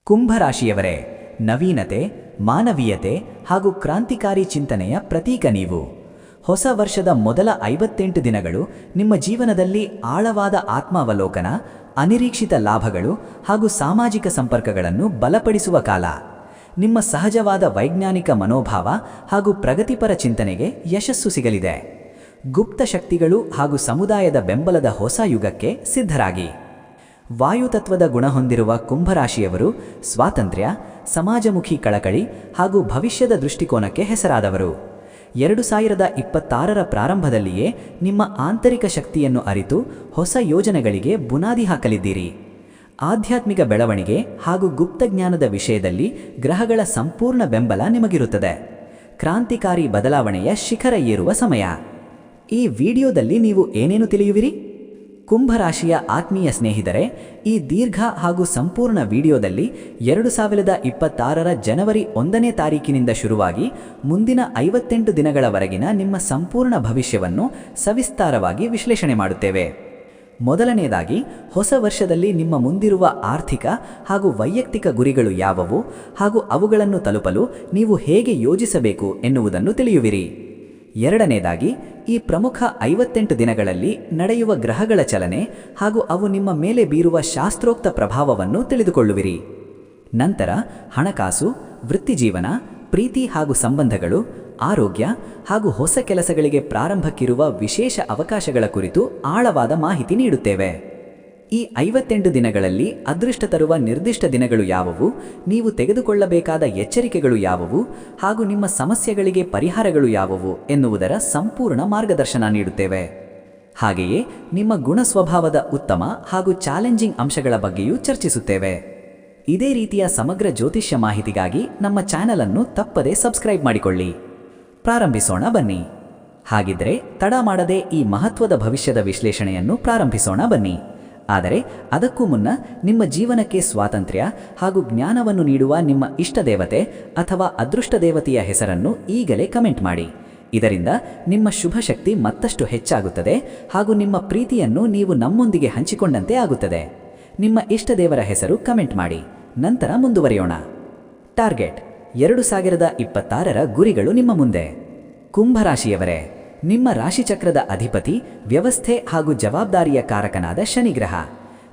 ಕುಂಭರಾಶಿಯವರೇ, ನವೀನತೆ, ಮಾನವೀಯತೆ ಹಾಗೂ ಕ್ರಾಂತಿಕಾರಿ ಚಿಂತನೆಯ ಪ್ರತೀಕ ನೀವು. ಹೊಸ ವರ್ಷದ ಮೊದಲ 58 ದಿನಗಳು ನಿಮ್ಮ ಜೀವನದಲ್ಲಿ ಆಳವಾದ ಆತ್ಮಾವಲೋಕನ, ಅನಿರೀಕ್ಷಿತ ಲಾಭಗಳು ಹಾಗೂ ಸಾಮಾಜಿಕ ಸಂಪರ್ಕಗಳನ್ನು ಬಲಪಡಿಸುವ ಕಾಲ. ನಿಮ್ಮ ಸಹಜವಾದ ವೈಜ್ಞಾನಿಕ ಮನೋಭಾವ ಹಾಗೂ ಪ್ರಗತಿಪರ ಚಿಂತನೆಗೆ ಯಶಸ್ಸು ಸಿಗಲಿದೆ. ಗುಪ್ತ ಶಕ್ತಿಗಳು ಹಾಗೂ ಸಮುದಾಯದ ಬೆಂಬಲದ ಹೊಸ ಯುಗಕ್ಕೆ ಸಿದ್ಧರಾಗಿ. ವಾಯುತತ್ವದ ಗುಣ ಹೊಂದಿರುವ ಕುಂಭರಾಶಿಯವರು ಸ್ವಾತಂತ್ರ್ಯ, ಸಮಾಜಮುಖಿ ಕಳಕಳಿ ಹಾಗೂ ಭವಿಷ್ಯದ ದೃಷ್ಟಿಕೋನಕ್ಕೆ ಹೆಸರಾದವರು. 2026ರ ಪ್ರಾರಂಭದಲ್ಲಿಯೇ ನಿಮ್ಮ ಆಂತರಿಕ ಶಕ್ತಿಯನ್ನು ಅರಿತು ಹೊಸ ಯೋಜನೆಗಳಿಗೆ ಬುನಾದಿ ಹಾಕಲಿದ್ದೀರಿ. ಆಧ್ಯಾತ್ಮಿಕ ಬೆಳವಣಿಗೆ ಹಾಗೂ ಗುಪ್ತಜ್ಞಾನದ ವಿಷಯದಲ್ಲಿ ಗ್ರಹಗಳ ಸಂಪೂರ್ಣ ಬೆಂಬಲ ನಿಮಗಿರುತ್ತದೆ. ಕ್ರಾಂತಿಕಾರಿ ಬದಲಾವಣೆಯ ಶಿಖರ ಏರುವ ಸಮಯ. ಈ ವಿಡಿಯೋದಲ್ಲಿ ನೀವು ಏನೇನು ತಿಳಿಯುವಿರಿ? ಕುಂಭರಾಶಿಯ ಆತ್ಮೀಯ ಸ್ನೇಹಿತರೆ, ಈ ದೀರ್ಘ ಹಾಗೂ ಸಂಪೂರ್ಣ ವಿಡಿಯೋದಲ್ಲಿ 2026ರ ಜನವರಿ 1ನೇ ತಾರೀಕಿನಿಂದ ಶುರುವಾಗಿ ಮುಂದಿನ 58 ದಿನಗಳವರೆಗಿನ ನಿಮ್ಮ ಸಂಪೂರ್ಣ ಭವಿಷ್ಯವನ್ನು ಸವಿಸ್ತಾರವಾಗಿ ವಿಶ್ಲೇಷಣೆ ಮಾಡುತ್ತೇವೆ. ಮೊದಲನೆಯದಾಗಿ, ಹೊಸ ವರ್ಷದಲ್ಲಿ ನಿಮ್ಮ ಮುಂದಿರುವ ಆರ್ಥಿಕ ಹಾಗೂ ವೈಯಕ್ತಿಕ ಗುರಿಗಳು ಯಾವುವು ಹಾಗೂ ಅವುಗಳನ್ನು ತಲುಪಲು ನೀವು ಹೇಗೆ ಯೋಜಿಸಬೇಕು ಎನ್ನುವುದನ್ನು ತಿಳಿಯುವಿರಿ. ಎರಡನೇದಾಗಿ, ಈ ಪ್ರಮುಖ 58 ದಿನಗಳಲ್ಲಿ ನಡೆಯುವ ಗ್ರಹಗಳ ಚಲನೆ ಹಾಗೂ ಅವು ನಿಮ್ಮ ಮೇಲೆ ಬೀರುವ ಶಾಸ್ತ್ರೋಕ್ತ ಪ್ರಭಾವವನ್ನು ತಿಳಿದುಕೊಳ್ಳುವಿರಿ. ನಂತರ ಹಣಕಾಸು, ವೃತ್ತಿಜೀವನ, ಪ್ರೀತಿ ಹಾಗೂ ಸಂಬಂಧಗಳು, ಆರೋಗ್ಯ ಹಾಗೂ ಹೊಸ ಕೆಲಸಗಳಿಗೆ ಪ್ರಾರಂಭಕ್ಕಿರುವ ವಿಶೇಷ ಅವಕಾಶಗಳ ಕುರಿತು ಆಳವಾದ ಮಾಹಿತಿ ನೀಡುತ್ತೇವೆ. ಈ 58 ದಿನಗಳಲ್ಲಿ ಅದೃಷ್ಟ ತರುವ ನಿರ್ದಿಷ್ಟ ದಿನಗಳು ಯಾವುವು, ನೀವು ತೆಗೆದುಕೊಳ್ಳಬೇಕಾದ ಎಚ್ಚರಿಕೆಗಳು ಯಾವುವು ಹಾಗೂ ನಿಮ್ಮ ಸಮಸ್ಯೆಗಳಿಗೆ ಪರಿಹಾರಗಳು ಯಾವುವು ಎನ್ನುವುದರ ಸಂಪೂರ್ಣ ಮಾರ್ಗದರ್ಶನ ನೀಡುತ್ತೇವೆ. ಹಾಗೆಯೇ ನಿಮ್ಮ ಗುಣ ಸ್ವಭಾವದ ಉತ್ತಮ ಹಾಗೂ ಚಾಲೆಂಜಿಂಗ್ ಅಂಶಗಳ ಬಗ್ಗೆಯೂ ಚರ್ಚಿಸುತ್ತೇವೆ. ಇದೇ ರೀತಿಯ ಸಮಗ್ರ ಜ್ಯೋತಿಷ್ಯ ಮಾಹಿತಿಗಾಗಿ ನಮ್ಮ ಚಾನೆಲ್ ಅನ್ನು ತಪ್ಪದೇ ಸಬ್ಸ್ಕ್ರೈಬ್ ಮಾಡಿಕೊಳ್ಳಿ. ಪ್ರಾರಂಭಿಸೋಣ ಬನ್ನಿ. ಹಾಗಿದ್ರೆ ತಡ ಮಾಡದೆ ಈ ಮಹತ್ವದ ಭವಿಷ್ಯದ ವಿಶ್ಲೇಷಣೆಯನ್ನು ಪ್ರಾರಂಭಿಸೋಣ ಬನ್ನಿ. ಆದರೆ ಅದಕ್ಕೂ ಮುನ್ನ ನಿಮ್ಮ ಜೀವನಕ್ಕೆ ಸ್ವಾತಂತ್ರ್ಯ ಹಾಗೂ ಜ್ಞಾನವನ್ನು ನೀಡುವ ನಿಮ್ಮ ಇಷ್ಟ ದೇವತೆ ಅಥವಾ ಅದೃಷ್ಟ ದೇವತೆಯ ಹೆಸರನ್ನು ಈಗಲೇ ಕಮೆಂಟ್ ಮಾಡಿ. ಇದರಿಂದ ನಿಮ್ಮ ಶುಭ ಶಕ್ತಿ ಮತ್ತಷ್ಟು ಹೆಚ್ಚಾಗುತ್ತದೆ ಹಾಗೂ ನಿಮ್ಮ ಪ್ರೀತಿಯನ್ನು ನೀವು ನಮ್ಮೊಂದಿಗೆ ಹಂಚಿಕೊಂಡಂತೆ ಆಗುತ್ತದೆ. ನಿಮ್ಮ ಇಷ್ಟ ದೇವರ ಹೆಸರು ಕಮೆಂಟ್ ಮಾಡಿ. ನಂತರ ಮುಂದುವರಿಯೋಣ. ಟಾರ್ಗೆಟ್ 2026ರ ಗುರಿಗಳು ನಿಮ್ಮ ಮುಂದೆ. ಕುಂಭರಾಶಿಯವರೇ, ನಿಮ್ಮ ರಾಶಿಚಕ್ರದ ಅಧಿಪತಿ, ವ್ಯವಸ್ಥೆ ಹಾಗೂ ಜವಾಬ್ದಾರಿಯ ಕಾರಕನಾದ ಶನಿಗ್ರಹ.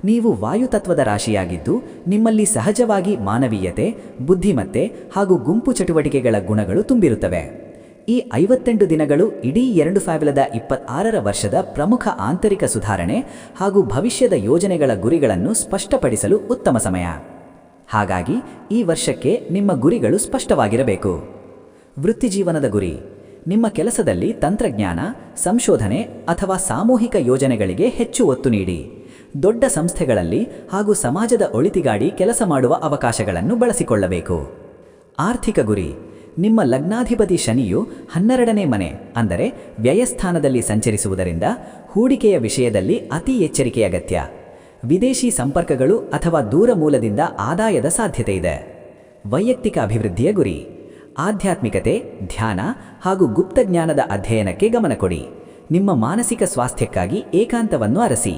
ನೀವು ವಾಯುತತ್ವದ ರಾಶಿಯಾಗಿದ್ದು ನಿಮ್ಮಲ್ಲಿ ಸಹಜವಾಗಿ ಮಾನವೀಯತೆ, ಬುದ್ಧಿಮತ್ತೆ ಹಾಗೂ ಗುಂಪು ಚಟುವಟಿಕೆಗಳ ಗುಣಗಳು ತುಂಬಿರುತ್ತವೆ. ಈ 58 ದಿನಗಳು ಇಡೀ 2026ರ ವರ್ಷದ ಪ್ರಮುಖ ಆಂತರಿಕ ಸುಧಾರಣೆ ಹಾಗೂ ಭವಿಷ್ಯದ ಯೋಜನೆಗಳ ಗುರಿಗಳನ್ನು ಸ್ಪಷ್ಟಪಡಿಸಲು ಉತ್ತಮ ಸಮಯ. ಹಾಗಾಗಿ ಈ ವರ್ಷಕ್ಕೆ ನಿಮ್ಮ ಗುರಿಗಳು ಸ್ಪಷ್ಟವಾಗಿರಬೇಕು. ವೃತ್ತಿಜೀವನದ ಗುರಿ: ನಿಮ್ಮ ಕೆಲಸದಲ್ಲಿ ತಂತ್ರಜ್ಞಾನ, ಸಂಶೋಧನೆ ಅಥವಾ ಸಾಮೂಹಿಕ ಯೋಜನೆಗಳಿಗೆ ಹೆಚ್ಚು ಒತ್ತು ನೀಡಿ. ದೊಡ್ಡ ಸಂಸ್ಥೆಗಳಲ್ಲಿ ಹಾಗೂ ಸಮಾಜದ ಒಳಿತಿಗಾಗಿ ಕೆಲಸ ಮಾಡುವ ಅವಕಾಶಗಳನ್ನು ಬಳಸಿಕೊಳ್ಳಬೇಕು. ಆರ್ಥಿಕ ಗುರಿ: ನಿಮ್ಮ ಲಗ್ನಾಧಿಪತಿ ಶನಿಯು 12ನೇ ಮನೆ ಅಂದರೆ ವ್ಯಯಸ್ಥಾನದಲ್ಲಿ ಸಂಚರಿಸುವುದರಿಂದ ಹೂಡಿಕೆಯ ವಿಷಯದಲ್ಲಿ ಅತಿ ಎಚ್ಚರಿಕೆ ಅಗತ್ಯ. ವಿದೇಶಿ ಸಂಪರ್ಕಗಳು ಅಥವಾ ದೂರ ಮೂಲದಿಂದ ಆದಾಯದ ಸಾಧ್ಯತೆ ಇದೆ. ವೈಯಕ್ತಿಕ ಅಭಿವೃದ್ಧಿಯ ಗುರಿ: ಆಧ್ಯಾತ್ಮಿಕತೆ, ಧ್ಯಾನ ಹಾಗೂ ಗುಪ್ತಜ್ಞಾನದ ಅಧ್ಯಯನಕ್ಕೆ ಗಮನ ಕೊಡಿ. ನಿಮ್ಮ ಮಾನಸಿಕ ಸ್ವಾಸ್ಥ್ಯಕ್ಕಾಗಿ ಏಕಾಂತವನ್ನು ಅರಸಿ.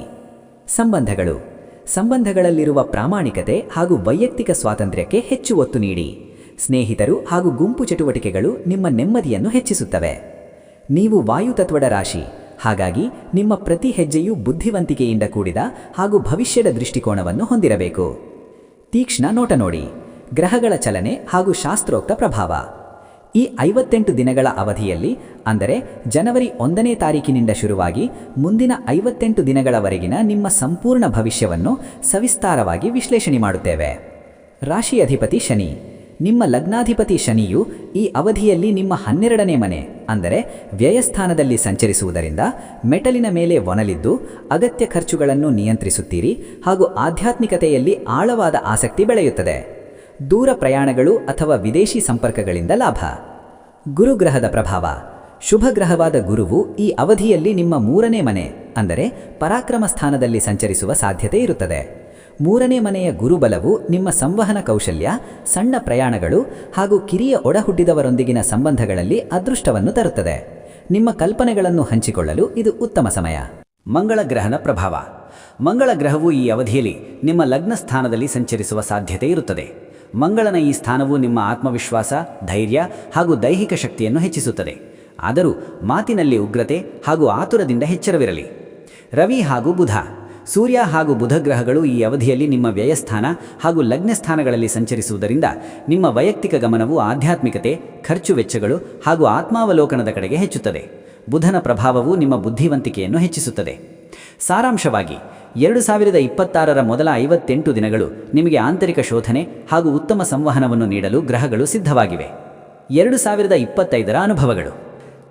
ಸಂಬಂಧಗಳು: ಸಂಬಂಧಗಳಲ್ಲಿರುವ ಪ್ರಾಮಾಣಿಕತೆ ಹಾಗೂ ವೈಯಕ್ತಿಕ ಸ್ವಾತಂತ್ರ್ಯಕ್ಕೆ ಹೆಚ್ಚು ಒತ್ತು ನೀಡಿ. ಸ್ನೇಹಿತರು ಹಾಗೂ ಗುಂಪು ಚಟುವಟಿಕೆಗಳು ನಿಮ್ಮ ನೆಮ್ಮದಿಯನ್ನು ಹೆಚ್ಚಿಸುತ್ತವೆ. ನೀವು ವಾಯುತತ್ವದ ರಾಶಿ, ಹಾಗಾಗಿ ನಿಮ್ಮ ಪ್ರತಿ ಹೆಜ್ಜೆಯೂ ಬುದ್ಧಿವಂತಿಕೆಯಿಂದ ಕೂಡಿದ ಹಾಗೂ ಭವಿಷ್ಯದ ದೃಷ್ಟಿಕೋನವನ್ನು ಹೊಂದಿರಬೇಕು. ತೀಕ್ಷ್ಣ ನೋಟ ನೋಡಿ. ಗ್ರಹಗಳ ಚಲನೆ ಹಾಗೂ ಶಾಸ್ತ್ರೋಕ್ತ ಪ್ರಭಾವ: ಈ 58 ದಿನಗಳ ಅವಧಿಯಲ್ಲಿ ಅಂದರೆ ಜನವರಿ 1ನೇ ತಾರೀಕಿನಿಂದ ಶುರುವಾಗಿ ಮುಂದಿನ 58 ದಿನಗಳವರೆಗಿನ ನಿಮ್ಮ ಸಂಪೂರ್ಣ ಭವಿಷ್ಯವನ್ನು ಸವಿಸ್ತಾರವಾಗಿ ವಿಶ್ಲೇಷಣೆ ಮಾಡುತ್ತೇವೆ. ರಾಶಿ ಅಧಿಪತಿ ಶನಿ: ನಿಮ್ಮ ಲಗ್ನಾಧಿಪತಿ ಶನಿಯು ಈ ಅವಧಿಯಲ್ಲಿ ನಿಮ್ಮ 12ನೇ ಮನೆ ಅಂದರೆ ವ್ಯಯಸ್ಥಾನದಲ್ಲಿ ಸಂಚರಿಸುವುದರಿಂದ ಮೆಟಲಿನ ಮೇಲೆ ಒನಲಿದ್ದು ಅಗತ್ಯ ಖರ್ಚುಗಳನ್ನು ನಿಯಂತ್ರಿಸುತ್ತೀರಿ ಹಾಗೂ ಆಧ್ಯಾತ್ಮಿಕತೆಯಲ್ಲಿ ಆಳವಾದ ಆಸಕ್ತಿ ಬೆಳೆಯುತ್ತದೆ. ದೂರ ಪ್ರಯಾಣಗಳು ಅಥವಾ ವಿದೇಶಿ ಸಂಪರ್ಕಗಳಿಂದ ಲಾಭ. ಗುರುಗ್ರಹದ ಪ್ರಭಾವ: ಶುಭ ಗ್ರಹವಾದ ಗುರುವು ಈ ಅವಧಿಯಲ್ಲಿ ನಿಮ್ಮ 3ನೇ ಮನೆ ಅಂದರೆ ಪರಾಕ್ರಮ ಸ್ಥಾನದಲ್ಲಿ ಸಂಚರಿಸುವ ಸಾಧ್ಯತೆ ಇರುತ್ತದೆ. 3ನೇ ಮನೆಯ ಗುರುಬಲವು ನಿಮ್ಮ ಸಂವಹನ ಕೌಶಲ್ಯ, ಸಣ್ಣ ಪ್ರಯಾಣಗಳು ಹಾಗೂ ಕಿರಿಯ ಒಡಹುಟ್ಟಿದವರೊಂದಿಗಿನ ಸಂಬಂಧಗಳಲ್ಲಿ ಅದೃಷ್ಟವನ್ನು ತರುತ್ತದೆ. ನಿಮ್ಮ ಕಲ್ಪನೆಗಳನ್ನು ಹಂಚಿಕೊಳ್ಳಲು ಇದು ಉತ್ತಮ ಸಮಯ. ಮಂಗಳ ಗ್ರಹನ ಪ್ರಭಾವ: ಮಂಗಳ ಗ್ರಹವು ಈ ಅವಧಿಯಲ್ಲಿ ನಿಮ್ಮ ಲಗ್ನ ಸ್ಥಾನದಲ್ಲಿ ಸಂಚರಿಸುವ ಸಾಧ್ಯತೆ ಇರುತ್ತದೆ. ಮಂಗಳನ ಈ ಸ್ಥಾನವು ನಿಮ್ಮ ಆತ್ಮವಿಶ್ವಾಸ, ಧೈರ್ಯ ಹಾಗೂ ದೈಹಿಕ ಶಕ್ತಿಯನ್ನು ಹೆಚ್ಚಿಸುತ್ತದೆ. ಆದರೂ ಮಾತಿನಲ್ಲಿ ಉಗ್ರತೆ ಹಾಗೂ ಆತುರದಿಂದ ಎಚ್ಚರವಿರಲಿ. ರವಿ ಹಾಗೂ ಬುಧ. ಸೂರ್ಯ ಹಾಗೂ ಬುಧ ಗ್ರಹಗಳು ಈ ಅವಧಿಯಲ್ಲಿ ನಿಮ್ಮ ವ್ಯಯಸ್ಥಾನ ಹಾಗೂ ಲಗ್ನ ಸ್ಥಾನಗಳಲ್ಲಿ ಸಂಚರಿಸುವುದರಿಂದ ನಿಮ್ಮ ವೈಯಕ್ತಿಕ ಗಮನವು ಆಧ್ಯಾತ್ಮಿಕತೆ, ಖರ್ಚು ವೆಚ್ಚಗಳು ಹಾಗೂ ಆತ್ಮಾವಲೋಕನದ ಕಡೆಗೆ ಹೆಚ್ಚುತ್ತದೆ. ಬುಧನ ಪ್ರಭಾವವು ನಿಮ್ಮ ಬುದ್ಧಿವಂತಿಕೆಯನ್ನು ಹೆಚ್ಚಿಸುತ್ತದೆ. ಸಾರಾಂಶವಾಗಿ 2026ರ ಮೊದಲ 58 ದಿನಗಳು ನಿಮಗೆ ಆಂತರಿಕ ಶೋಧನೆ ಹಾಗೂ ಉತ್ತಮ ಸಂವಹನವನ್ನು ನೀಡಲು ಗ್ರಹಗಳು ಸಿದ್ಧವಾಗಿವೆ. 2025ರ ಅನುಭವಗಳು.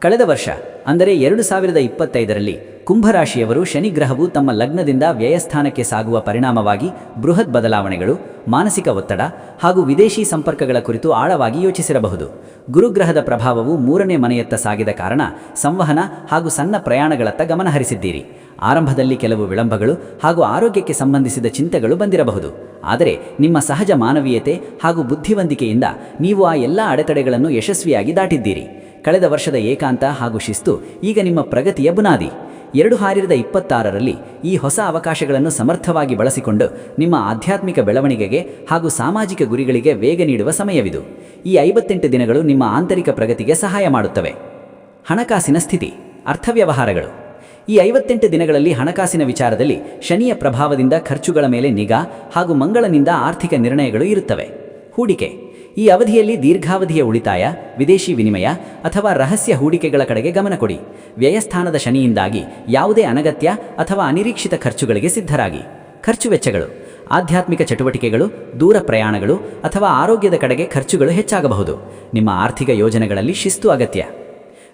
ಕಳೆದ ವರ್ಷ ಅಂದರೆ 2025ರಲ್ಲಿ ಕುಂಭರಾಶಿಯವರು ಶನಿ ಗ್ರಹವು ತಮ್ಮ ಲಗ್ನದಿಂದ ವ್ಯಯಸ್ಥಾನಕ್ಕೆ ಸಾಗುವ ಪರಿಣಾಮವಾಗಿ ಬೃಹತ್ ಬದಲಾವಣೆಗಳು, ಮಾನಸಿಕ ಒತ್ತಡ ಹಾಗೂ ವಿದೇಶಿ ಸಂಪರ್ಕಗಳ ಕುರಿತು ಆಳವಾಗಿ ಯೋಚಿಸಿರಬಹುದು. ಗುರುಗ್ರಹದ ಪ್ರಭಾವವು 3ನೇ ಮನೆಯತ್ತ ಸಾಗಿದ ಕಾರಣ ಸಂವಹನ ಹಾಗೂ ಸಣ್ಣ ಪ್ರಯಾಣಗಳತ್ತ ಗಮನಹರಿಸಿದ್ದೀರಿ. ಆರಂಭದಲ್ಲಿ ಕೆಲವು ವಿಳಂಬಗಳು ಹಾಗೂ ಆರೋಗ್ಯಕ್ಕೆ ಸಂಬಂಧಿಸಿದ ಚಿಂತೆಗಳು ಬಂದಿರಬಹುದು. ಆದರೆ ನಿಮ್ಮ ಸಹಜ ಮಾನವೀಯತೆ ಹಾಗೂ ಬುದ್ಧಿವಂತಿಕೆಯಿಂದ ನೀವು ಆ ಎಲ್ಲ ಅಡೆತಡೆಗಳನ್ನು ಯಶಸ್ವಿಯಾಗಿ ದಾಟಿದ್ದೀರಿ. ಕಳೆದ ವರ್ಷದ ಏಕಾಂತ ಹಾಗೂ ಶಿಸ್ತು ಈಗ ನಿಮ್ಮ ಪ್ರಗತಿಯ ಬುನಾದಿ. 2026ರಲ್ಲಿ ಈ ಹೊಸ ಅವಕಾಶಗಳನ್ನು ಸಮರ್ಥವಾಗಿ ಬಳಸಿಕೊಂಡು ನಿಮ್ಮ ಆಧ್ಯಾತ್ಮಿಕ ಬೆಳವಣಿಗೆಗೆ ಹಾಗೂ ಸಾಮಾಜಿಕ ಗುರಿಗಳಿಗೆ ವೇಗ ನೀಡುವ ಸಮಯವಿದು. ಈ 58 ದಿನಗಳು ನಿಮ್ಮ ಆಂತರಿಕ ಪ್ರಗತಿಗೆ ಸಹಾಯ ಮಾಡುತ್ತವೆ. ಹಣಕಾಸಿನ ಸ್ಥಿತಿ, ಅರ್ಥವ್ಯವಹಾರಗಳು. ಈ 58 ದಿನಗಳಲ್ಲಿ ಹಣಕಾಸಿನ ವಿಚಾರದಲ್ಲಿ ಶನಿಯ ಪ್ರಭಾವದಿಂದ ಖರ್ಚುಗಳ ಮೇಲೆ ನಿಗಾ ಹಾಗೂ ಮಂಗಳನಿಂದ ಆರ್ಥಿಕ ನಿರ್ಣಯಗಳು ಇರುತ್ತವೆ. ಹೂಡಿಕೆ. ಈ ಅವಧಿಯಲ್ಲಿ ದೀರ್ಘಾವಧಿಯ ಉಳಿತಾಯ, ವಿದೇಶಿ ವಿನಿಮಯ ಅಥವಾ ರಹಸ್ಯ ಹೂಡಿಕೆಗಳ ಕಡೆಗೆ ಗಮನ ಕೊಡಿ. ವ್ಯಯಸ್ಥಾನದ ಶನಿಯಿಂದಾಗಿ ಯಾವುದೇ ಅನಗತ್ಯ ಅಥವಾ ಅನಿರೀಕ್ಷಿತ ಖರ್ಚುಗಳಿಗೆ ಸಿದ್ಧರಾಗಿ. ಖರ್ಚು ವೆಚ್ಚಗಳು. ಆಧ್ಯಾತ್ಮಿಕ ಚಟುವಟಿಕೆಗಳು, ದೂರ ಪ್ರಯಾಣಗಳು ಅಥವಾ ಆರೋಗ್ಯದ ಕಡೆಗೆ ಖರ್ಚುಗಳು ಹೆಚ್ಚಾಗಬಹುದು. ನಿಮ್ಮ ಆರ್ಥಿಕ ಯೋಜನೆಗಳಲ್ಲಿ ಶಿಸ್ತು ಅಗತ್ಯ.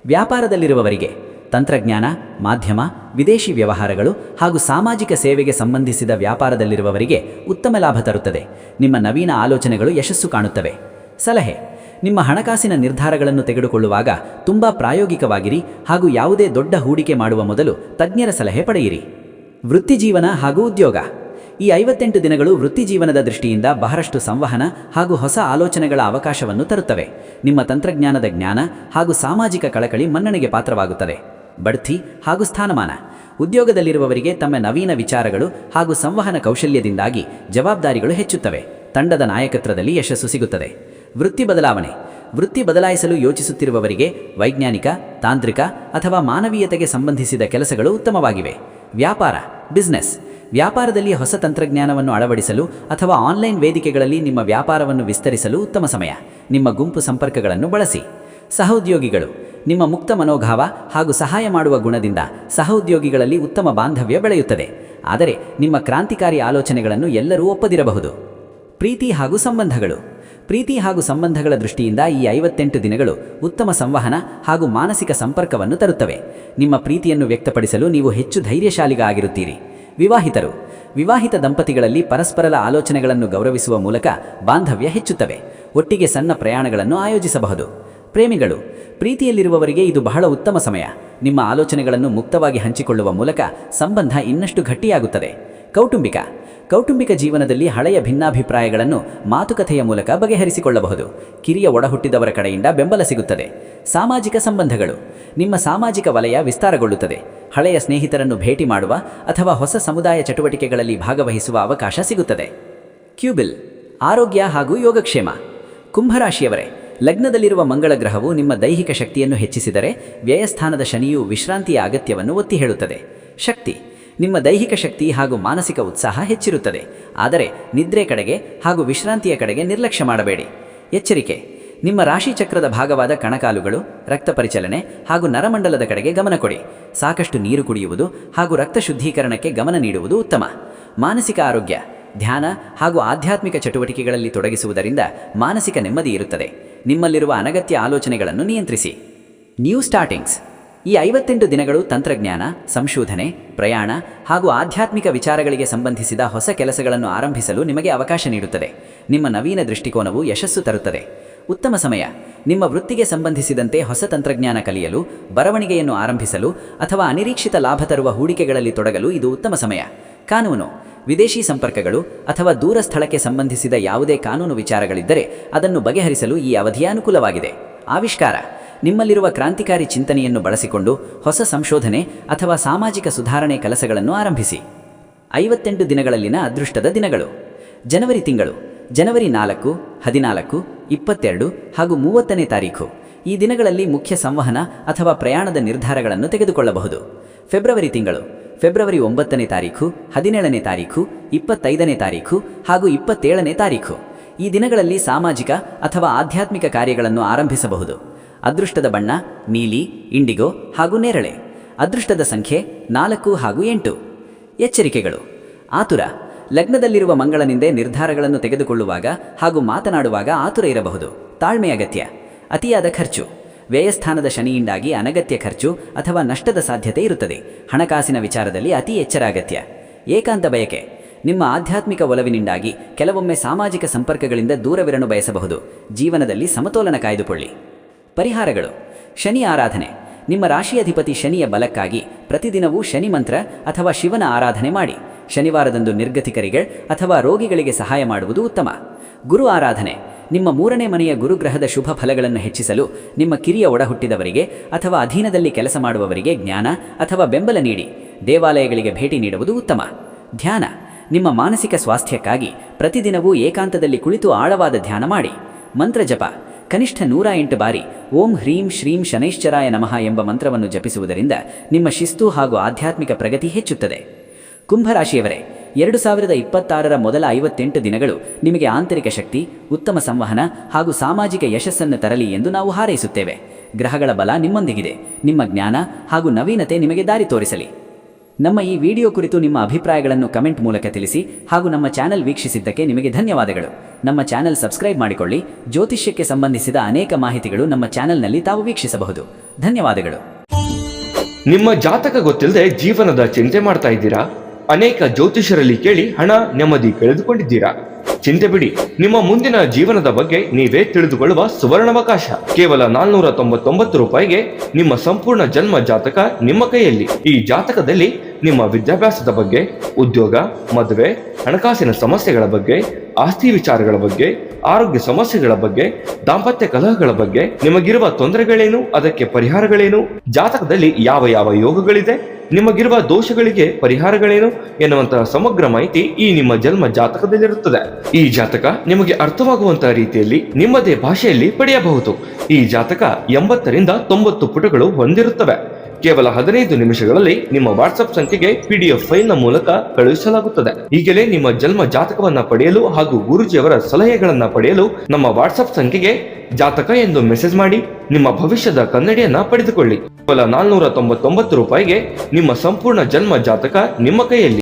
ವ್ಯಾಪಾರದಲ್ಲಿರುವವರಿಗೆ ತಂತ್ರಜ್ಞಾನ, ಮಾಧ್ಯಮ, ವಿದೇಶಿ ವ್ಯವಹಾರಗಳು ಹಾಗೂ ಸಾಮಾಜಿಕ ಸೇವೆಗೆ ಸಂಬಂಧಿಸಿದ ವ್ಯಾಪಾರದಲ್ಲಿರುವವರಿಗೆ ಉತ್ತಮ ಲಾಭ ತರುತ್ತದೆ. ನಿಮ್ಮ ನವೀನ ಆಲೋಚನೆಗಳು ಯಶಸ್ಸು ಕಾಣುತ್ತವೆ. ಸಲಹೆ. ನಿಮ್ಮ ಹಣಕಾಸಿನ ನಿರ್ಧಾರಗಳನ್ನು ತೆಗೆದುಕೊಳ್ಳುವಾಗ ತುಂಬ ಪ್ರಾಯೋಗಿಕವಾಗಿರಿ ಹಾಗೂ ಯಾವುದೇ ದೊಡ್ಡ ಹೂಡಿಕೆ ಮಾಡುವ ಮೊದಲು ತಜ್ಞರ ಸಲಹೆ ಪಡೆಯಿರಿ. ವೃತ್ತಿಜೀವನ ಹಾಗೂ ಉದ್ಯೋಗ. ಈ 58 ದಿನಗಳು ವೃತ್ತಿಜೀವನದ ದೃಷ್ಟಿಯಿಂದ ಬಹಳಷ್ಟು ಸಂವಹನ ಹಾಗೂ ಹೊಸ ಆಲೋಚನೆಗಳ ಅವಕಾಶವನ್ನು ತರುತ್ತವೆ. ನಿಮ್ಮ ತಂತ್ರಜ್ಞಾನದ ಜ್ಞಾನ ಹಾಗೂ ಸಾಮಾಜಿಕ ಕಳಕಳಿ ಮನ್ನಣೆಗೆ ಪಾತ್ರವಾಗುತ್ತದೆ. ಬಡ್ತಿ ಹಾಗೂ ಸ್ಥಾನಮಾನ. ಉದ್ಯೋಗದಲ್ಲಿರುವವರಿಗೆ ತಮ್ಮ ನವೀನ ವಿಚಾರಗಳು ಹಾಗೂ ಸಂವಹನ ಕೌಶಲ್ಯದಿಂದಾಗಿ ಜವಾಬ್ದಾರಿಗಳು ಹೆಚ್ಚುತ್ತವೆ. ತಂಡದ ನಾಯಕತ್ವದಲ್ಲಿ ಯಶಸ್ಸು ಸಿಗುತ್ತದೆ. ವೃತ್ತಿ ಬದಲಾವಣೆ. ವೃತ್ತಿ ಬದಲಾಯಿಸಲು ಯೋಚಿಸುತ್ತಿರುವವರಿಗೆ ವೈಜ್ಞಾನಿಕ, ತಾಂತ್ರಿಕ ಅಥವಾ ಮಾನವೀಯತೆಗೆ ಸಂಬಂಧಿಸಿದ ಕೆಲಸಗಳು ಉತ್ತಮವಾಗಿವೆ. ವ್ಯಾಪಾರ, ಬಿಸ್ನೆಸ್. ವ್ಯಾಪಾರದಲ್ಲಿ ಹೊಸ ತಂತ್ರಜ್ಞಾನವನ್ನು ಅಳವಡಿಸಲು ಅಥವಾ ಆನ್ಲೈನ್ ವೇದಿಕೆಗಳಲ್ಲಿ ನಿಮ್ಮ ವ್ಯಾಪಾರವನ್ನು ವಿಸ್ತರಿಸಲು ಉತ್ತಮ ಸಮಯ. ನಿಮ್ಮ ಗುಂಪು ಸಂಪರ್ಕಗಳನ್ನು ಬಳಸಿ. ಸಹೋದ್ಯೋಗಿಗಳು. ನಿಮ್ಮ ಮುಕ್ತ ಮನೋಭಾವ ಹಾಗೂ ಸಹಾಯ ಮಾಡುವ ಗುಣದಿಂದ ಸಹೋದ್ಯೋಗಿಗಳಲ್ಲಿ ಉತ್ತಮ ಬಾಂಧವ್ಯ ಬೆಳೆಯುತ್ತದೆ. ಆದರೆ ನಿಮ್ಮ ಕ್ರಾಂತಿಕಾರಿ ಆಲೋಚನೆಗಳನ್ನು ಎಲ್ಲರೂ ಒಪ್ಪದಿರಬಹುದು. ಪ್ರೀತಿ ಹಾಗೂ ಸಂಬಂಧಗಳು. ಪ್ರೀತಿ ಹಾಗೂ ಸಂಬಂಧಗಳ ದೃಷ್ಟಿಯಿಂದ ಈ 58 ದಿನಗಳು ಉತ್ತಮ ಸಂವಹನ ಹಾಗೂ ಮಾನಸಿಕ ಸಂಪರ್ಕವನ್ನು ತರುತ್ತವೆ. ನಿಮ್ಮ ಪ್ರೀತಿಯನ್ನು ವ್ಯಕ್ತಪಡಿಸಲು ನೀವು ಹೆಚ್ಚು ಧೈರ್ಯಶಾಲಿಗಳಾಗಿರುತ್ತೀರಿ. ವಿವಾಹಿತರು. ವಿವಾಹಿತ ದಂಪತಿಗಳಲ್ಲಿ ಪರಸ್ಪರರ ಆಲೋಚನೆಗಳನ್ನು ಗೌರವಿಸುವ ಮೂಲಕ ಬಾಂಧವ್ಯ ಹೆಚ್ಚುತ್ತವೆ. ಒಟ್ಟಿಗೆ ಸಣ್ಣ ಪ್ರಯಾಣಗಳನ್ನು ಆಯೋಜಿಸಬಹುದು. ಪ್ರೇಮಿಗಳು. ಪ್ರೀತಿಯಲ್ಲಿರುವವರಿಗೆ ಇದು ಬಹಳ ಉತ್ತಮ ಸಮಯ. ನಿಮ್ಮ ಆಲೋಚನೆಗಳನ್ನು ಮುಕ್ತವಾಗಿ ಹಂಚಿಕೊಳ್ಳುವ ಮೂಲಕ ಸಂಬಂಧ ಇನ್ನಷ್ಟು ಗಟ್ಟಿಯಾಗುತ್ತದೆ. ಕೌಟುಂಬಿಕ ಜೀವನದಲ್ಲಿ ಹಳೆಯ ಭಿನ್ನಾಭಿಪ್ರಾಯಗಳನ್ನು ಮಾತುಕತೆಯ ಮೂಲಕ ಬಗೆಹರಿಸಿಕೊಳ್ಳಬಹುದು. ಕಿರಿಯ ಒಡಹುಟ್ಟಿದವರ ಕಡೆಯಿಂದ ಬೆಂಬಲ ಸಿಗುತ್ತದೆ. ಸಾಮಾಜಿಕ ಸಂಬಂಧಗಳು. ನಿಮ್ಮ ಸಾಮಾಜಿಕ ವಲಯ ವಿಸ್ತಾರಗೊಳ್ಳುತ್ತದೆ. ಹಳೆಯ ಸ್ನೇಹಿತರನ್ನು ಭೇಟಿ ಮಾಡುವ ಅಥವಾ ಹೊಸ ಸಮುದಾಯ ಚಟುವಟಿಕೆಗಳಲ್ಲಿ ಭಾಗವಹಿಸುವ ಅವಕಾಶ ಸಿಗುತ್ತದೆ. ಕ್ಯೂಬಿಲ್. ಆರೋಗ್ಯ ಹಾಗೂ ಯೋಗಕ್ಷೇಮ. ಕುಂಭರಾಶಿಯವರೇ, ಲಗ್ನದಲ್ಲಿರುವ ಮಂಗಳ ಗ್ರಹವು ನಿಮ್ಮ ದೈಹಿಕ ಶಕ್ತಿಯನ್ನು ಹೆಚ್ಚಿಸಿದರೆ ವ್ಯಯಸ್ಥಾನದ ಶನಿಯು ವಿಶ್ರಾಂತಿಯ ಅಗತ್ಯವನ್ನು ಒತ್ತಿ ಹೇಳುತ್ತದೆ. ಶಕ್ತಿ. ನಿಮ್ಮ ದೈಹಿಕ ಶಕ್ತಿ ಹಾಗೂ ಮಾನಸಿಕ ಉತ್ಸಾಹ ಹೆಚ್ಚಿರುತ್ತದೆ. ಆದರೆ ನಿದ್ರೆ ಕಡೆಗೆ ಹಾಗೂ ವಿಶ್ರಾಂತಿಯ ಕಡೆಗೆ ನಿರ್ಲಕ್ಷ್ಯ ಮಾಡಬೇಡಿ. ಎಚ್ಚರಿಕೆ. ನಿಮ್ಮ ರಾಶಿಚಕ್ರದ ಭಾಗವಾದ ಕಣಕಾಲುಗಳು, ರಕ್ತ ಪರಿಚಲನೆ ಹಾಗೂ ನರಮಂಡಲದ ಕಡೆಗೆ ಗಮನ ಕೊಡಿ. ಸಾಕಷ್ಟು ನೀರು ಕುಡಿಯುವುದು ಹಾಗೂ ರಕ್ತ ಶುದ್ಧೀಕರಣಕ್ಕೆ ಗಮನ ನೀಡುವುದು ಉತ್ತಮ. ಮಾನಸಿಕ ಆರೋಗ್ಯ. ಧ್ಯಾನ ಹಾಗೂ ಆಧ್ಯಾತ್ಮಿಕ ಚಟುವಟಿಕೆಗಳಲ್ಲಿ ತೊಡಗಿಸುವುದರಿಂದ ಮಾನಸಿಕ ನೆಮ್ಮದಿ ಇರುತ್ತದೆ. ನಿಮ್ಮಲ್ಲಿರುವ ಅನಗತ್ಯ ಆಲೋಚನೆಗಳನ್ನು ನಿಯಂತ್ರಿಸಿ. ನ್ಯೂ ಸ್ಟಾರ್ಟಿಂಗ್ಸ್. ಈ 58 ದಿನಗಳು ತಂತ್ರಜ್ಞಾನ, ಸಂಶೋಧನೆ, ಪ್ರಯಾಣ ಹಾಗೂ ಆಧ್ಯಾತ್ಮಿಕ ವಿಚಾರಗಳಿಗೆ ಸಂಬಂಧಿಸಿದ ಹೊಸ ಕೆಲಸಗಳನ್ನು ಆರಂಭಿಸಲು ನಿಮಗೆ ಅವಕಾಶ ನೀಡುತ್ತದೆ. ನಿಮ್ಮ ನವೀನ ದೃಷ್ಟಿಕೋನವು ಯಶಸ್ಸು ತರುತ್ತದೆ. ಉತ್ತಮ ಸಮಯ. ನಿಮ್ಮ ವೃತ್ತಿಗೆ ಸಂಬಂಧಿಸಿದಂತೆ ಹೊಸ ತಂತ್ರಜ್ಞಾನ ಕಲಿಯಲು, ಬರವಣಿಗೆಯನ್ನು ಆರಂಭಿಸಲು ಅಥವಾ ಅನಿರೀಕ್ಷಿತ ಲಾಭ ತರುವ ಹೂಡಿಕೆಗಳಲ್ಲಿ ತೊಡಗಲು ಇದು ಉತ್ತಮ ಸಮಯ. ಕಾನೂನು. ವಿದೇಶಿ ಸಂಪರ್ಕಗಳು ಅಥವಾ ದೂರ ಸ್ಥಳಕ್ಕೆ ಸಂಬಂಧಿಸಿದ ಯಾವುದೇ ಕಾನೂನು ವಿಚಾರಗಳಿದ್ದರೆ ಅದನ್ನು ಬಗೆಹರಿಸಲು ಈ ಅವಧಿಯ ಅನುಕೂಲವಾಗಿದೆ. ಆವಿಷ್ಕಾರ. ನಿಮ್ಮಲ್ಲಿರುವ ಕ್ರಾಂತಿಕಾರಿ ಚಿಂತನೆಯನ್ನು ಬಳಸಿಕೊಂಡು ಹೊಸ ಸಂಶೋಧನೆ ಅಥವಾ ಸಾಮಾಜಿಕ ಸುಧಾರಣೆ ಕೆಲಸಗಳನ್ನು ಆರಂಭಿಸಿ. 58 ದಿನಗಳಲ್ಲಿನ ಅದೃಷ್ಟದ ದಿನಗಳು. ಜನವರಿ ತಿಂಗಳು. ಜನವರಿ 4, 14, 22 ಹಾಗೂ 30ನೇ ತಾರೀಖು ಈ ದಿನಗಳಲ್ಲಿ ಮುಖ್ಯ ಸಂವಹನ ಅಥವಾ ಪ್ರಯಾಣದ ನಿರ್ಧಾರಗಳನ್ನು ತೆಗೆದುಕೊಳ್ಳಬಹುದು. ಫೆಬ್ರವರಿ ತಿಂಗಳು ಫೆಬ್ರವರಿ 9ನೇ ತಾರೀಖು, 17ನೇ ತಾರೀಖು, 25ನೇ ತಾರೀಖು ಹಾಗೂ 27ನೇ ತಾರೀಖು ಈ ದಿನಗಳಲ್ಲಿ ಸಾಮಾಜಿಕ ಅಥವಾ ಆಧ್ಯಾತ್ಮಿಕ ಕಾರ್ಯಗಳನ್ನು ಆರಂಭಿಸಬಹುದು. ಅದೃಷ್ಟದ ಬಣ್ಣ ನೀಲಿ, ಇಂಡಿಗೋ ಹಾಗೂ ನೇರಳೆ. ಅದೃಷ್ಟದ ಸಂಖ್ಯೆ 4 ಹಾಗೂ 8. ಎಚ್ಚರಿಕೆಗಳು: ಆತುರ. ಲಗ್ನದಲ್ಲಿರುವ ಮಂಗಳನಿಂದ ನಿರ್ಧಾರಗಳನ್ನು ತೆಗೆದುಕೊಳ್ಳುವಾಗ ಹಾಗೂ ಮಾತನಾಡುವಾಗ ಆತುರ ಇರಬಹುದು. ತಾಳ್ಮೆ ಅಗತ್ಯ. ಅತಿಯಾದ ಖರ್ಚು. ವ್ಯಯಸ್ಥಾನದ ಶನಿಯಿಂದಾಗಿ ಅನಗತ್ಯ ಖರ್ಚು ಅಥವಾ ನಷ್ಟದ ಸಾಧ್ಯತೆ ಇರುತ್ತದೆ. ಹಣಕಾಸಿನ ವಿಚಾರದಲ್ಲಿ ಅತಿ ಎಚ್ಚರ ಅಗತ್ಯ. ಏಕಾಂತ ಬಯಕೆ. ನಿಮ್ಮ ಆಧ್ಯಾತ್ಮಿಕ ಒಲವಿನಿಂದಾಗಿ ಕೆಲವೊಮ್ಮೆ ಸಾಮಾಜಿಕ ಸಂಪರ್ಕಗಳಿಂದ ದೂರವಿರಲು ಬಯಸಬಹುದು. ಜೀವನದಲ್ಲಿ ಸಮತೋಲನ ಕಾಯ್ದುಕೊಳ್ಳಿ. ಪರಿಹಾರಗಳು: ಶನಿ ಆರಾಧನೆ. ನಿಮ್ಮ ರಾಶಿಯಧಿಪತಿ ಶನಿಯ ಬಲಕ್ಕಾಗಿ ಪ್ರತಿದಿನವೂ ಶನಿ ಮಂತ್ರ ಅಥವಾ ಶಿವನ ಆರಾಧನೆ ಮಾಡಿ. ಶನಿವಾರದಂದು ನಿರ್ಗತಿಕರಿಗೆ ಅಥವಾ ರೋಗಿಗಳಿಗೆ ಸಹಾಯ ಮಾಡುವುದು ಉತ್ತಮ. ಗುರು ಆರಾಧನೆ. ನಿಮ್ಮ 3ನೇ ಮನೆಯ ಗುರುಗ್ರಹದ ಶುಭ ಫಲಗಳನ್ನು ಹೆಚ್ಚಿಸಲು ನಿಮ್ಮ ಕಿರಿಯ ಒಡಹುಟ್ಟಿದವರಿಗೆ ಅಥವಾ ಅಧೀನದಲ್ಲಿ ಕೆಲಸ ಮಾಡುವವರಿಗೆ ಜ್ಞಾನ ಅಥವಾ ಬೆಂಬಲ ನೀಡಿ ದೇವಾಲಯಗಳಿಗೆ ಭೇಟಿ ನೀಡುವುದು ಉತ್ತಮ. ಧ್ಯಾನ. ನಿಮ್ಮ ಮಾನಸಿಕ ಸ್ವಾಸ್ಥ್ಯಕ್ಕಾಗಿ ಪ್ರತಿದಿನವೂ ಏಕಾಂತದಲ್ಲಿ ಕುಳಿತು ಆಳವಾದ ಧ್ಯಾನ ಮಾಡಿ. ಮಂತ್ರ ಜಪ. ಕನಿಷ್ಠ 108 ಬಾರಿ ಓಂ ಹ್ರೀಂ ಶ್ರೀಂ ಶನೈಶ್ಚರಾಯ ನಮಃ ಎಂಬ ಮಂತ್ರವನ್ನು ಜಪಿಸುವುದರಿಂದ ನಿಮ್ಮ ಶಿಸ್ತು ಹಾಗೂ ಆಧ್ಯಾತ್ಮಿಕ ಪ್ರಗತಿ ಹೆಚ್ಚುತ್ತದೆ. ಕುಂಭರಾಶಿಯವರೇ, 2026ರ ಮೊದಲ 58 ದಿನಗಳು ನಿಮಗೆ ಆಂತರಿಕ ಶಕ್ತಿ, ಉತ್ತಮ ಸಂವಹನ ಹಾಗೂ ಸಾಮಾಜಿಕ ಯಶಸ್ಸನ್ನು ತರಲಿ ಎಂದು ನಾವು ಹಾರೈಸುತ್ತೇವೆ. ಗ್ರಹಗಳ ಬಲ ನಿಮ್ಮೊಂದಿಗಿದೆ. ನಿಮ್ಮ ಜ್ಞಾನ ಹಾಗೂ ನವೀನತೆ ನಿಮಗೆ ದಾರಿ ತೋರಿಸಲಿ. ನಮ್ಮ ಈ ವಿಡಿಯೋ ಕುರಿತು ನಿಮ್ಮ ಅಭಿಪ್ರಾಯಗಳನ್ನು ಕಮೆಂಟ್ ಮೂಲಕ ತಿಳಿಸಿ ಹಾಗೂ ನಮ್ಮ ಚಾನೆಲ್ ವೀಕ್ಷಿಸಿದ್ದಕ್ಕೆ ನಿಮಗೆ ಧನ್ಯವಾದಗಳು. ನಮ್ಮ ಚಾನೆಲ್ ಸಬ್ಸ್ಕ್ರೈಬ್ ಮಾಡಿಕೊಳ್ಳಿ. ಜ್ಯೋತಿಷ್ಯಕ್ಕೆ ಸಂಬಂಧಿಸಿದ ಅನೇಕ ಮಾಹಿತಿಗಳು ನಮ್ಮ ಚಾನೆಲ್ನಲ್ಲಿ ತಾವು ವೀಕ್ಷಿಸಬಹುದು. ಧನ್ಯವಾದಗಳು. ನಿಮ್ಮ ಜಾತಕ ಗೊತ್ತಿಲ್ಲದೆ ಜೀವನದ ಚಿಂತೆ ಮಾಡ್ತಾ ಇದ್ದೀರಾ? ಅನೇಕ ಜ್ಯೋತಿಷರಲ್ಲಿ ಕೇಳಿ ಹಣ ನೆಮ್ಮದಿ ಕಳೆದುಕೊಂಡಿದ್ದೀರಾ? ಚಿಂತೆ ಬಿಡಿ, ನಿಮ್ಮ ಮುಂದಿನ ಜೀವನದ ಬಗ್ಗೆ ನೀವೇ ತಿಳಿದುಕೊಳ್ಳುವ ಸುವರ್ಣಾವಕಾಶ. ಕೇವಲ 499 ರೂಪಾಯಿಗೆ ನಿಮ್ಮ ಸಂಪೂರ್ಣ ಜನ್ಮ ಜಾತಕ ನಿಮ್ಮ ಕೈಯಲ್ಲಿ. ಈ ಜಾತಕದಲ್ಲಿ ನಿಮ್ಮ ವಿದ್ಯಾಭ್ಯಾಸದ ಬಗ್ಗೆ, ಉದ್ಯೋಗ, ಮದುವೆ, ಹಣಕಾಸಿನ ಸಮಸ್ಯೆಗಳ ಬಗ್ಗೆ, ಆಸ್ತಿ ವಿಚಾರಗಳ ಬಗ್ಗೆ, ಆರೋಗ್ಯ ಸಮಸ್ಯೆಗಳ ಬಗ್ಗೆ, ದಾಂಪತ್ಯ ಕಲಹಗಳ ಬಗ್ಗೆ, ನಿಮಗಿರುವ ತೊಂದರೆಗಳೇನು, ಅದಕ್ಕೆ ಪರಿಹಾರಗಳೇನು, ಜಾತಕದಲ್ಲಿ ಯಾವ ಯಾವ ಯೋಗಗಳಿದೆ, ನಿಮಗಿರುವ ದೋಷಗಳಿಗೆ ಪರಿಹಾರಗಳೇನು ಎನ್ನುವಂತಹ ಸಮಗ್ರ ಮಾಹಿತಿ ಈ ನಿಮ್ಮ ಜನ್ಮ ಜಾತಕದಲ್ಲಿರುತ್ತದೆ. ಈ ಜಾತಕ ನಿಮಗೆ ಅರ್ಥವಾಗುವಂತಹ ರೀತಿಯಲ್ಲಿ ನಿಮ್ಮದೇ ಭಾಷೆಯಲ್ಲಿ ಪಡೆಯಬಹುದು. ಈ ಜಾತಕ 80ರಿಂದ 90 ಪುಟಗಳು ಹೊಂದಿರುತ್ತವೆ. ಕೇವಲ 15 ನಿಮಿಷಗಳಲ್ಲಿ ನಿಮ್ಮ ವಾಟ್ಸ್ಆಪ್ ಸಂಖ್ಯೆಗೆ PDF ಫೈಲ್ನ ಮೂಲಕ ಕಳುಹಿಸಲಾಗುತ್ತದೆ. ಈಗಲೇ ನಿಮ್ಮ ಜನ್ಮ ಜಾತಕವನ್ನ ಪಡೆಯಲು ಹಾಗೂ ಗುರುಜಿಯವರ ಸಲಹೆಗಳನ್ನ ಪಡೆಯಲು ನಮ್ಮ ವಾಟ್ಸ್ಆಪ್ ಸಂಖ್ಯೆಗೆ ಜಾತಕ ಎಂದು ಮೆಸೇಜ್ ಮಾಡಿ ನಿಮ್ಮ ಭವಿಷ್ಯದ ಕನ್ನಡಿಯನ್ನ ಪಡೆದುಕೊಳ್ಳಿ. ಕೇವಲ 499 ರೂಪಾಯಿಗೆ ನಿಮ್ಮ ಸಂಪೂರ್ಣ ಜನ್ಮ ಜಾತಕ ನಿಮ್ಮ ಕೈಯಲ್ಲಿ.